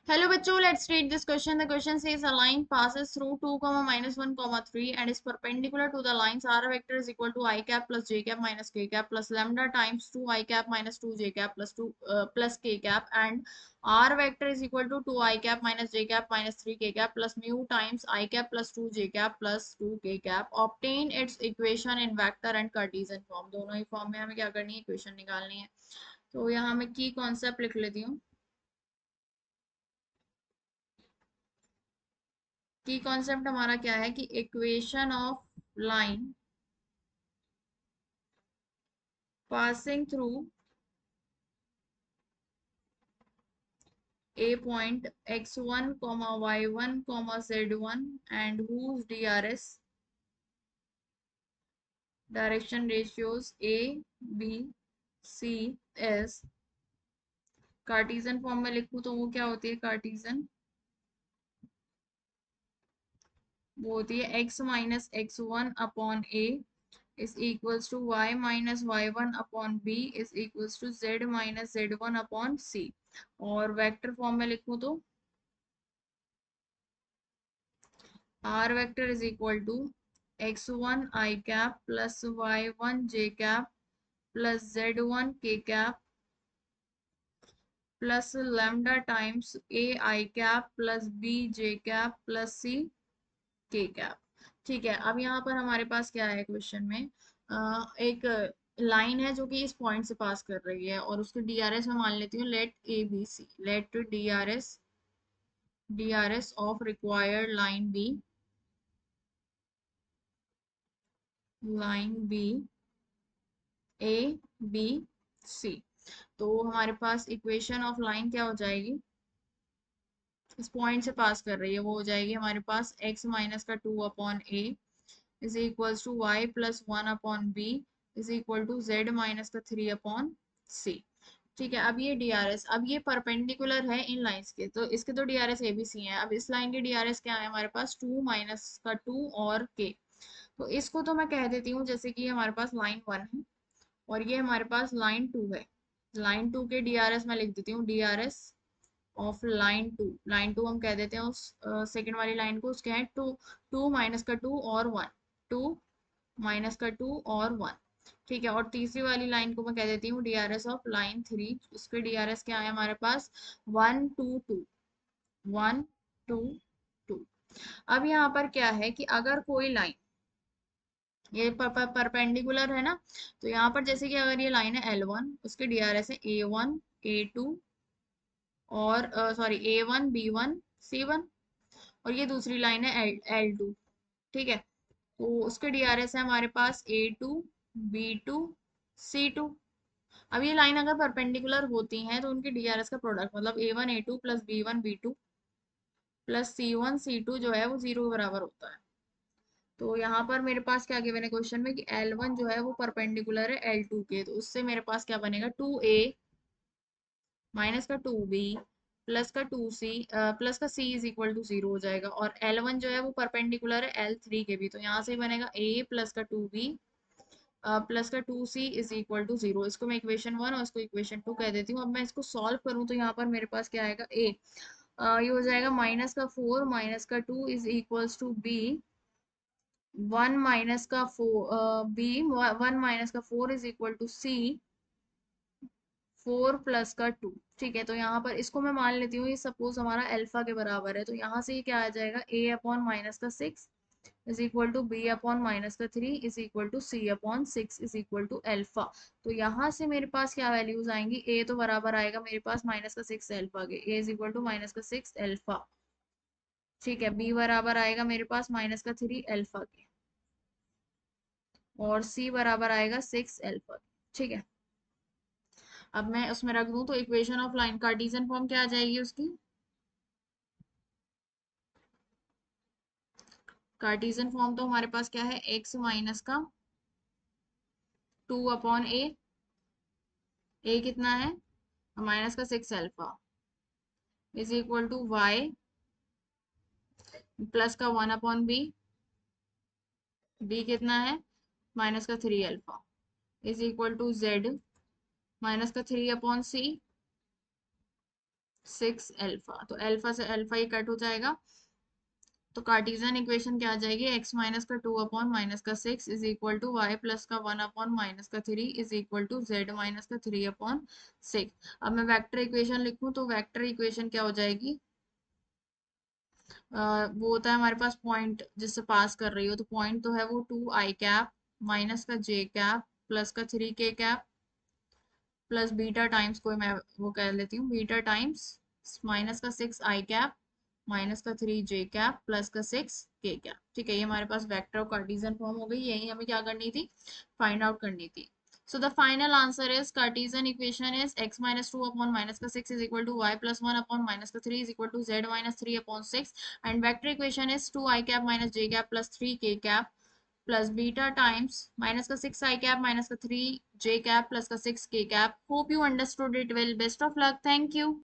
Hello बच्चों, let's read this question. The question says a line passes through 2 comma minus 1 comma 3 and is perpendicular to the lines r vector is equal to I cap plus j cap minus k cap plus lambda times 2 I cap minus 2 j cap plus 2 plus k cap, and r vector is equal to 2 I cap minus j cap minus 3 k cap plus mu times I cap plus 2 j cap plus 2 k cap. Obtain its equation in vector and Cartesian form. दोनों ही form में हमें क्या करनी है, equation निकालनी है. तो यहाँ मैं की कॉन्सेप्ट लिख लेती हूँ. की कॉन्सेप्ट हमारा क्या है कि equation of line passing through a point x1 comma y1 comma z1 and whose DRS direction ratios a b c is. Cartesian form में लिखूं तो वो क्या होती है, कार्टीजन वो होती है x minus x1 upon a is equals to y minus y1 upon b is equals to z minus z1 upon c. और वेक्टर फॉर्म में लिखूं तो r vector is equal to x1 I cap plus y1 j cap plus z1 k cap plus lambda times a I cap plus b j cap plus c k cap. ठीक है, अब यहाँ पर हमारे पास क्या है क्वेश्चन में, एक लाइन है जो कि इस पॉइंट से पास कर रही है और उसके डीआरएस में मान लेती हूँ let A B C. Let DRs of required line be A B C. तो हमारे पास इक्वेशन ऑफ लाइन क्या हो जाएगी, इस पॉइंट से पास कर रही है, वो हो जाएगी हमारे पास x माइनस का 2 upon A is equals to Y plus 1 upon B is equal to Z minus का 3 अपॉन सी. ठीक है, अब ये डीआरएस, अब ये परपेंडिकुलर है इन लाइंस के, तो इसके तो डीआरएस ए बी सी है. अब इस लाइन के डीआरएस क्या है हमारे पास, 2 माइनस का 2 और के. तो इसको तो मैं कह देती हूँ जैसे कि हमारे पास लाइन 1 है और ये हमारे पास लाइन 2 है. लाइन 2 के डीआरएस मैं लिख देती हूँ डीआरएस ऑफ लाइन 2 हम कह देते हैं उस सेकंड वाली लाइन को, उसके हैं 2, 2 माइनस का 2 और 1, 2 माइनस का 2 और 1. ठीक है, और तीसरी वाली लाइन को मैं कह देती हूँ डीआरएस ऑफ लाइन 3. उसके डीआरएस क्या है हमारे पास, 1 2 2, 1 2 2. अब यहाँ पर क्या है कि अगर कोई लाइन ये परपेंडिकुलर है ना, तो यहाँ पर जैसे कि अगर ये लाइन है L1, उसके डीआरएस है A1 A2 और सॉरी A1 B1 C1, और ये दूसरी लाइन है L2. ठीक है, तो उसके डीआरएस है हमारे पास A2 B2 C2. अब ये लाइन अगर परपेंडिकुलर होती हैं तो उनके डीआरएस का प्रोडक्ट मतलब A1 A2 plus B1 B2 plus C1 C2 जो है वो 0 के बराबर होता है. तो यहाँ पर मेरे पास क्या गिवन है क्वेश्चन में कि L1 जो है वो परपेंडिकुलर है L2 के, तो उससे मेरे पास क्या बनेगा, 2A माइनस का 2B प्लस का 2C प्लस का C इज इक्वल टू 0 हो जाएगा. और L1 जो है वो परपेंडिकुलर है L3 के भी, तो यहाँ से बनेगा A प्लस का 2B प्लस का 2C इज इक्वल टू 0. इसको मैं इक्वेशन 1 और इसको इक्वेशन 2 कह देती हूँ. अब मैं इसको सॉल्व करूँ तो यहाँ पर मेरे पास क्या आएगा, A ये हो जाएगा माइनस का 4 माइनस का 2 is equals to B 1 minus का 4 B 1 माइनस का 4 is equal to C 4 plus का 2. ठीक है, तो यहाँ पर इसको मैं मान लेती हूँ ये सपोज हमारा अल्फा के बराबर है, तो यहाँ से ये क्या आ जाएगा, A अपॉन माइनस का 6 is equal to B upon minus का 3 is equal to C upon 6 is equal to alpha. तो यहाँ से मेरे पास क्या वैल्यूज आएंगी, A तो बराबर आएगा मेरे पास माइनस का 6 अल्फा के, A is equal to minus का 6 अल्फा. ठीक है, B बराबर आएगा मेरे पास माइनस का 3 अल्फा के और C बराबर आएगा 6 अल्फा. ठीक है, अब मैं उसमें रख दूं तो equation of line Cartesian form क्या आ जाएगी उसकी, कार्टेशियन फॉर्म तो हमारे पास क्या है, x माइनस का 2 अपॉन ए कितना है माइनस का 6 alpha is equal to Y plus का 1 अपॉन बी कितना है माइनस का 3 alpha is equal to Z minus का 3 अपॉन सी 6 अल्फा, तो अल्फा से अल्फा ये कट हो जाएगा। तो कार्टेशियन इक्वेशन क्या आ जाएगी, x माइनस का 2 अपॉन माइनस का 6 is equal to y plus का 1 अपॉन माइनस का 3 is equal to z minus का 3 अपॉन 6। अब मैं वेक्टर इक्वेशन लिखूं तो वेक्टर इक्वेशन क्या हो जाएगी, वो होता है हमारे पास पॉइंट जिससे पास कर रही हो, तो पॉइंट तो है वो 2 i कैप माइनस का j कैप प्लस का 3k cap plus beta times, कोई मैं वो कह लेती हूँ बीटा टाइम्स माइनस का 6 i कैप माइनस का 3 j कैप प्लस का 6 k कैप। ठीक है, ये हमारे पास वेक्टर और कार्टेशियन फॉर्म हो गई, यही हमें क्या करनी थी, फाइंड आउट करनी थी। So the final answer is Cartesian equation is x minus 2 upon minus का 6 is equal to y plus 1 upon minus का 3 is equal to z minus 3 upon 6, and vector equation is 2 i cap minus j cap plus 3 k cap plus beta times minus का 6 i cap minus का 3 j cap plus का 6 k cap. Hope you understood it well. Best of luck. Thank you.